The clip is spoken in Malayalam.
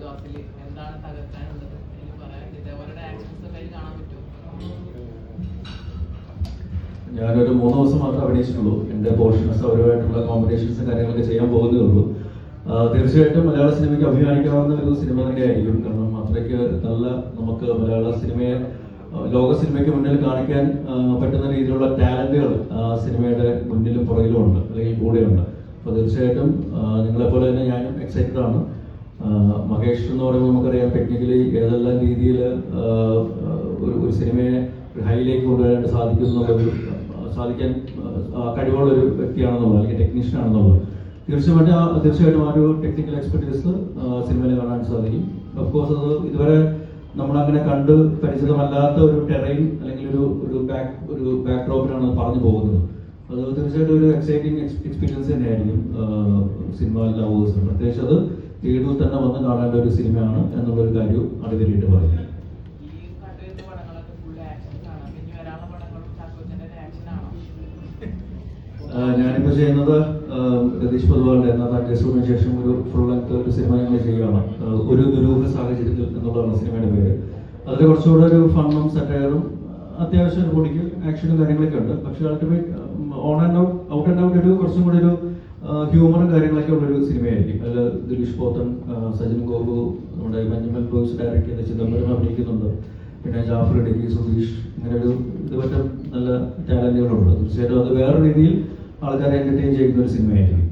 ജോസിൽ എന്താണ് തകർക്കാനുള്ളത് എനിക്ക് പറയാം. ഇതേപോലെ ആക്ഷൻസ് ഒക്കെ കാണാൻ പറ്റുമോ? ഞാനൊരു 3 ദിവസം മാത്രമേ അഭിനയിച്ചിട്ടുള്ളൂ. എൻ്റെ പോർഷൻസ് അവരുമായിട്ടുള്ള കോമ്പറ്റീഷൻസും കാര്യങ്ങളൊക്കെ ചെയ്യാൻ പോകുന്നേ ഉള്ളൂ. തീർച്ചയായിട്ടും മലയാള സിനിമയ്ക്ക് അഭിമാനിക്കാവുന്ന ഒരു സിനിമ തന്നെയായിരിക്കും. കാരണം അത്രയ്ക്ക് നല്ല നമുക്ക് മലയാള സിനിമയെ ലോക സിനിമയ്ക്ക് മുന്നിൽ കാണിക്കാൻ പറ്റുന്ന രീതിയിലുള്ള ടാലന്റുകൾ സിനിമയുടെ മുന്നിലും പുറകിലും ഉണ്ട്, അല്ലെങ്കിൽ കൂടെയുണ്ട്. അപ്പോൾ തീർച്ചയായിട്ടും നിങ്ങളെപ്പോലെ തന്നെ ഞാനും എക്സൈറ്റഡ് ആണ്. മഹേഷ് എന്ന് പറയുമ്പോൾ നമുക്കറിയാം ടെക്നിക്കലി ഏതെല്ലാം രീതിയിൽ ഒരു സിനിമയെ ഹൈയിലേക്ക് കൊണ്ടുവരാനായിട്ട് സാധിക്കാൻ കഴിവുള്ളൊരു വ്യക്തിയാണെന്നുള്ളത്, അല്ലെങ്കിൽ ടെക്നീഷ്യൻ ആണെന്നുള്ളത് തീർച്ചയായിട്ടും ആ ഒരു ടെക്നിക്കൽ എക്സ്പെർട്ടീസ് സിനിമയിൽ കാണാൻ സാധിക്കും. ഓഫ്കോഴ്സ് അത് ഇതുവരെ നമ്മളങ്ങനെ കണ്ട് പരിചിതമല്ലാത്ത ഒരു ടെറൈൻ അല്ലെങ്കിൽ ഒരു ബാക്ക് ഡ്രോപ്പിലാണ് പറഞ്ഞു പോകുന്നത്. അത് തീർച്ചയായിട്ടും ഒരു എക്സൈറ്റിംഗ് എക്സ്പീരിയൻസ് തന്നെയായിരിക്കും സിനിമ ലവേഴ്സ്. പ്രത്യേകിച്ച് അത് തിയേറ്ററിൽ തന്നെ വന്ന് കാണേണ്ട ഒരു സിനിമയാണ് എന്നുള്ളൊരു കാര്യവും അടിവരിയിട്ട് പറയുന്നത്. ഞാനിപ്പോൾ ചെയ്യുന്നത് രതീഷ് പൊതുവാളുടെ എന്നാ കേസുവിന് ശേഷം ഒരു ഫുൾ ലെങ്ത് ഒരു സിനിമ ഞങ്ങൾ ചെയ്യുകയാണ്. ഒരു ദുരൂഹ സാഹചര്യത്തിൽ എന്നുള്ളതാണ് സിനിമയുടെ പേര്. അതിൽ കുറച്ചുകൂടെ ഒരു ഫണ്ണും സെറ്റയറും അത്യാവശ്യം പൊടിക്കും ആക്ഷനും കാര്യങ്ങളൊക്കെ ഉണ്ട്. പക്ഷേ അൾട്ടിമേറ്റ് ഔട്ട് ആൻഡ് ഔട്ട് ഒരു കുറച്ചും കൂടി ഒരു ഹ്യൂമറും കാര്യങ്ങളൊക്കെ ഉള്ളൊരു സിനിമയായിരിക്കും. അതിൽ ദിലീഷ് പോത്തൻ, സജിൻ ഗോപു, നമ്മുടെ മഞ്ജുമൽ ബോയ്സ് ഡയറക്ട് ചെയ്ത ചിദംബരം അഭിനയിക്കുന്നുണ്ട്. പിന്നെ ജാഫർ ഇടുക്കി, സുധീഷ്, ഇങ്ങനെ ഒരു ഇതുപറ്റം നല്ല ടാലന്റുകളുണ്ട്. തീർച്ചയായിട്ടും അത് വേറെ രീതിയിൽ ആൾക്കാരെ എന്റർടൈൻ ചെയ്യുന്ന ഒരു സിനിമയായിരിക്കും.